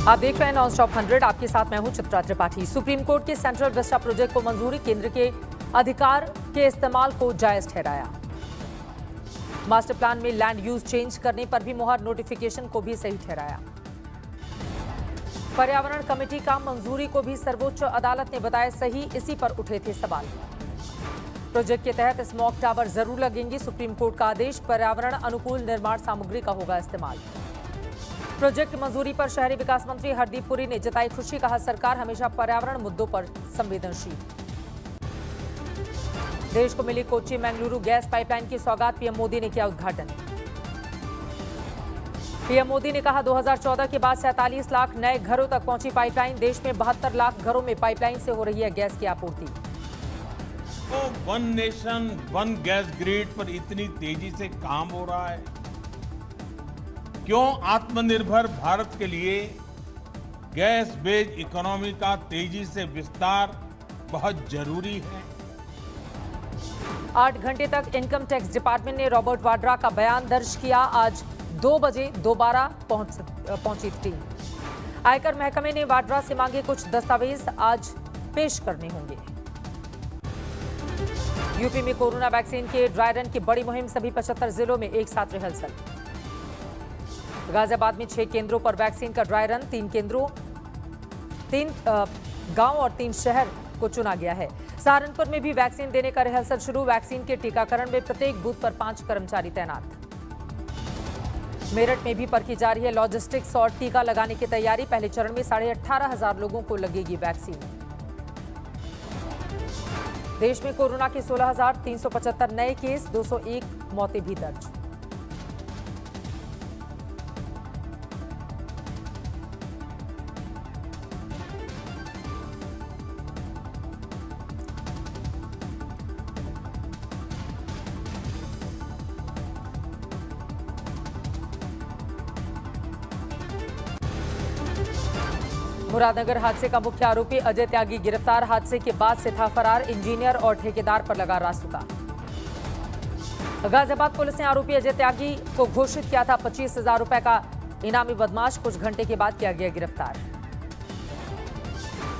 आप देख रहे हैं नॉन स्टॉप 100। आपके साथ मैं हूं चित्रा त्रिपाठी। सुप्रीम कोर्ट के सेंट्रल विस्टा प्रोजेक्ट को मंजूरी, केंद्र के अधिकार के इस्तेमाल को जायज ठहराया। मास्टर प्लान में लैंड यूज चेंज करने पर भी मुहर, नोटिफिकेशन को भी सही ठहराया। पर्यावरण कमेटी का मंजूरी को भी सर्वोच्च अदालत ने बताया सही, इसी पर उठे थे सवाल। प्रोजेक्ट के तहत स्मॉग टावर जरूर लगेंगे, सुप्रीम कोर्ट का आदेश। पर्यावरण अनुकूल निर्माण सामग्री का होगा इस्तेमाल। प्रोजेक्ट मंजूरी पर शहरी विकास मंत्री हरदीप पुरी ने जताई खुशी, कहा सरकार हमेशा पर्यावरण मुद्दों पर संवेदनशील। देश को मिली कोच्चि मंगलुरु गैस पाइपलाइन की सौगात, पीएम मोदी ने किया उद्घाटन। पीएम मोदी ने कहा 2014 के बाद 47 लाख नए घरों तक पहुंची पाइपलाइन। देश में 72 लाख घरों में पाइपलाइन से हो रही है गैस की आपूर्ति। तो one nation one gas grid पर इतनी तेजी से काम हो रहा है, क्यों आत्मनिर्भर भारत के लिए गैस बेस्ड इकोनॉमी का तेजी से विस्तार बहुत जरूरी है। 8 घंटे तक इनकम टैक्स डिपार्टमेंट ने रॉबर्ट वाड्रा का बयान दर्ज किया। आज 2 बजे दोबारा पहुंची टीम। आयकर महकमे ने वाड्रा से मांगे कुछ दस्तावेज, आज पेश करने होंगे। यूपी में कोरोना वैक्सीन के ड्राई रन की बड़ी मुहिम, सभी 75 जिलों में एक साथ रिहर्सल। गाजियाबाद में 6 केंद्रों पर वैक्सीन का ड्राई रन, 3 गांव और 3 शहर को चुना गया है। सहारनपुर में भी वैक्सीन देने का रिहर्सल शुरू। वैक्सीन के टीकाकरण में प्रत्येक बूथ पर 5 कर्मचारी तैनात। मेरठ में भी परखी जा रही है लॉजिस्टिक्स और टीका लगाने की तैयारी। पहले चरण में 18,500 लोगों को लगेगी वैक्सीन। देश में कोरोना के 16,375 नए केस, 201 मौतें भी दर्ज। मुरादनगर हादसे का मुख्य आरोपी अजय त्यागी गिरफ्तार। हादसे के बाद से था फरार, इंजीनियर और ठेकेदार पर लगा रासुका। गाजियाबाद पुलिस ने आरोपी अजय त्यागी को घोषित किया था 25,000 रुपए का इनामी बदमाश। कुछ घंटे के बाद किया गया गिरफ्तार।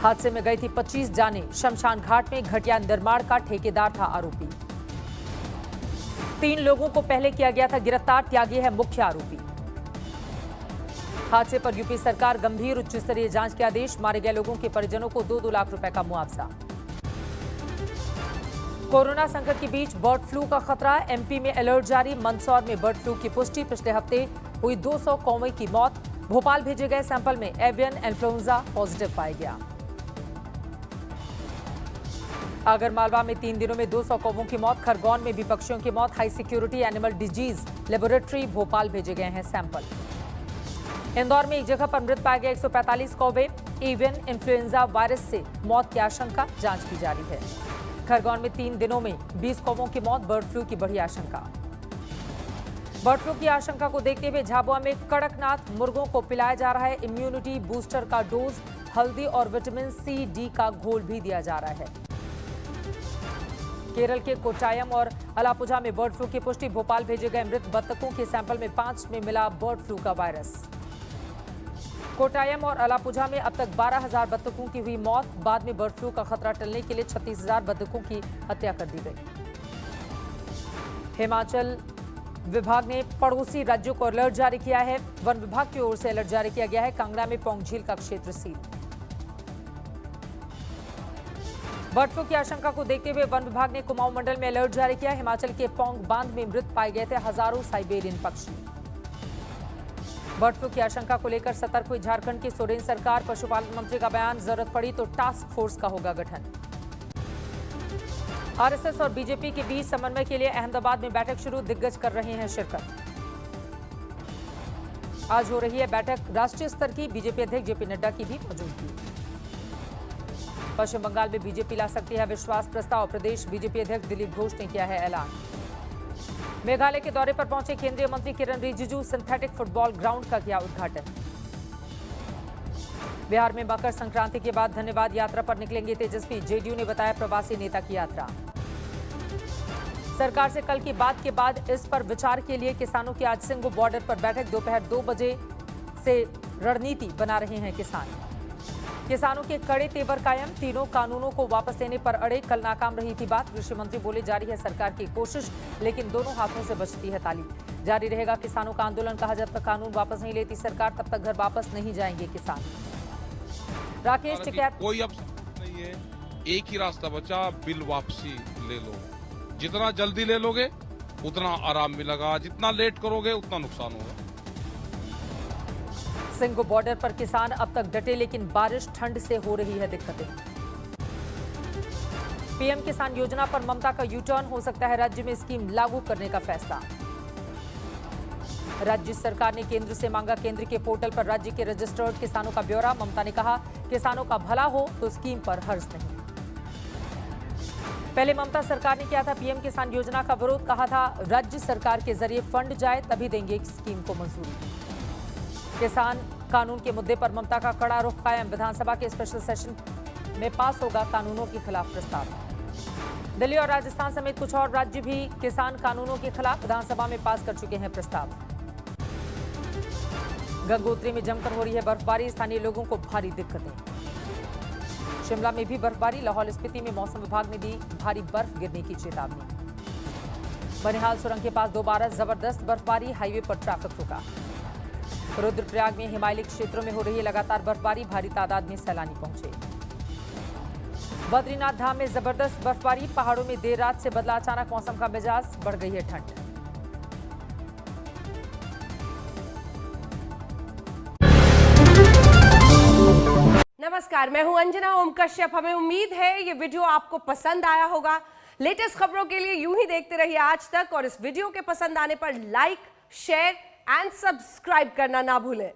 हादसे में गई थी 25 जानें। शमशान घाट में घटिया निर्माण का ठेकेदार था आरोपी। 3 लोगों को पहले किया गया था गिरफ्तार, त्यागी है मुख्य आरोपी। हादसे पर यूपी सरकार गंभीर उच्च स्तरीय जांच के आदेश। मारे गए लोगों के परिजनों को 2-2 लाख रुपए का मुआवजा। कोरोना संकट के बीच बर्ड फ्लू का खतरा, एमपी में अलर्ट जारी। मंदसौर में बर्ड फ्लू की पुष्टि, पिछले हफ्ते हुई 200 कौवे की मौत। भोपाल भेजे गए सैंपल में एवियन इन्फ्लुएंजा पॉजिटिव पाया गया। आगरमालवा में 3 दिनों में 200 कौवों की मौत। खरगोन में भी पक्षियों की मौत। High security animal disease laboratory Bhopal भेजे गए हैं सैंपल। इंदौर में एक जगह पर मृत पाए गए 145 कौवे। एवियन इन्फ्लुएंजा वायरस से मौत की आशंका, जांच की जारी है। खरगोन में 3 दिनों में 20 कौवों की मौत, बर्ड फ्लू की बढ़ी आशंका। बर्ड फ्लू की आशंका को देखते हुए झाबुआ में कड़कनाथ मुर्गों को पिलाया जा रहा है इम्यूनिटी बूस्टर का डोज। हल्दी और विटामिन सी डी का घोल भी दिया जा रहा है। केरल के कोट्टायम और अलापुझा में बर्ड फ्लू की पुष्टि। भोपाल भेजे गए मृत बत्तखों के सैंपल में 5 में मिला बर्ड फ्लू का वायरस। कोट्टायम और अलापुझा में अब तक 12,000 बत्तखों की हुई मौत। बाद में बर्ड फ्लू का खतरा टलने के लिए 36,000 बत्तखों की हत्या कर दी गई। हिमाचल विभाग ने पड़ोसी राज्यों को अलर्ट जारी किया है। वन विभाग की ओर से अलर्ट जारी किया गया है। कांगड़ा में पौंग झील का क्षेत्र सील। बर्ड फ्लू की आशंका को देखते हुए वन विभाग ने कुमाऊं मंडल में अलर्ट जारी किया। हिमाचल के पौंग बांध में मृत पाए गए थे हजारों साइबेरियन पक्षी। बर्ड फ्लू की आशंका को लेकर सतर्क हुई झारखंड की सोरेन सरकार। पशुपालन मंत्री का बयान, जरूरत पड़ी तो टास्क फोर्स का होगा गठन। आरएसएस और बीजेपी के बीच समन्वय के लिए अहमदाबाद में बैठक शुरू, दिग्गज कर रहे हैं शिरकत। आज हो रही है बैठक राष्ट्रीय स्तर की, बीजेपी अध्यक्ष जेपी नड्डा की भी मौजूदगी। पश्चिम बंगाल में बीजेपी ला सकती है विश्वास प्रस्ताव, प्रदेश बीजेपी अध्यक्ष दिलीप घोष ने किया है ऐलान। मेघालय के दौरे पर पहुंचे केंद्रीय मंत्री किरण रिजिजू, सिंथेटिक फुटबॉल ग्राउंड का किया उद्घाटन। बिहार में मकर संक्रांति के बाद धन्यवाद यात्रा पर निकलेंगे तेजस्वी, जेडीयू ने बताया प्रवासी नेता की यात्रा। सरकार से कल की बात के बाद इस पर विचार के लिए किसानों की आज सिंगू बॉर्डर पर बैठक, दोपहर 2 बजे से रणनीति बना रहे हैं किसान। किसानों के कड़े तेवर कायम, तीनों कानूनों को वापस लेने पर अड़े। कल नाकाम रही थी बात। कृषि मंत्री बोले जारी है सरकार की कोशिश, लेकिन दोनों हाथों से बचती है ताली। जारी रहेगा किसानों का आंदोलन, कहा जब तक कानून वापस नहीं लेती सरकार तब तक घर वापस नहीं जाएंगे किसान। राकेश टिकैत, कोई अब नहीं है, एक ही रास्ता बचा, बिल वापसी ले लो। जितना जल्दी ले लोगे उतना आराम मिलेगा, जितना लेट करोगे उतना नुकसान होगा। सिंगो बॉर्डर पर किसान अब तक डटे, लेकिन बारिश ठंड से हो रही है दिक्कतें। पीएम किसान योजना पर ममता का यू टर्न, हो सकता है राज्य में स्कीम लागू करने का फैसला। राज्य सरकार ने केंद्र से मांगा केंद्र के पोर्टल पर राज्य के रजिस्टर्ड किसानों का ब्यौरा। ममता ने कहा किसानों का भला हो तो स्कीम पर हर्ज नहीं। पहले ममता सरकार ने किया था पीएम किसान योजना का विरोध, कहा था राज्य सरकार के जरिए फंड जाए तभी देंगे स्कीम को मंजूरी। किसान कानून के मुद्दे पर ममता का कड़ा रुख कायम, विधानसभा के स्पेशल सेशन में पास होगा कानूनों के खिलाफ प्रस्ताव। दिल्ली और राजस्थान समेत कुछ और राज्य भी किसान कानूनों के खिलाफ विधानसभा में पास कर चुके हैं प्रस्ताव। गंगोत्री में जमकर हो रही है बर्फबारी, स्थानीय लोगों को भारी दिक्कतें। शिमला में भी बर्फबारी, लाहौल स्पीति में मौसम विभाग ने दी भारी बर्फ गिरने की चेतावनी। बनिहाल सुरंग के पास दोबारा जबरदस्त बर्फबारी, हाईवे पर ट्रैफिक रुका। रुद्रप्रयाग में हिमालयी क्षेत्रों में हो रही है लगातार बर्फबारी, भारी तादाद में सैलानी पहुंचे। बद्रीनाथ धाम में जबरदस्त बर्फबारी, पहाड़ों में देर रात से बदला अचानक मौसम का मिजाज, बढ़ गई है ठंड। नमस्कार, मैं हूं अंजना ओम कश्यप। हमें उम्मीद है ये वीडियो आपको पसंद आया होगा। लेटेस्ट खबरों के लिए यूं ही देखते रहिए आज तक, और इस वीडियो के पसंद आने पर लाइक, शेयर एंड सब्सक्राइब करना ना भूलें।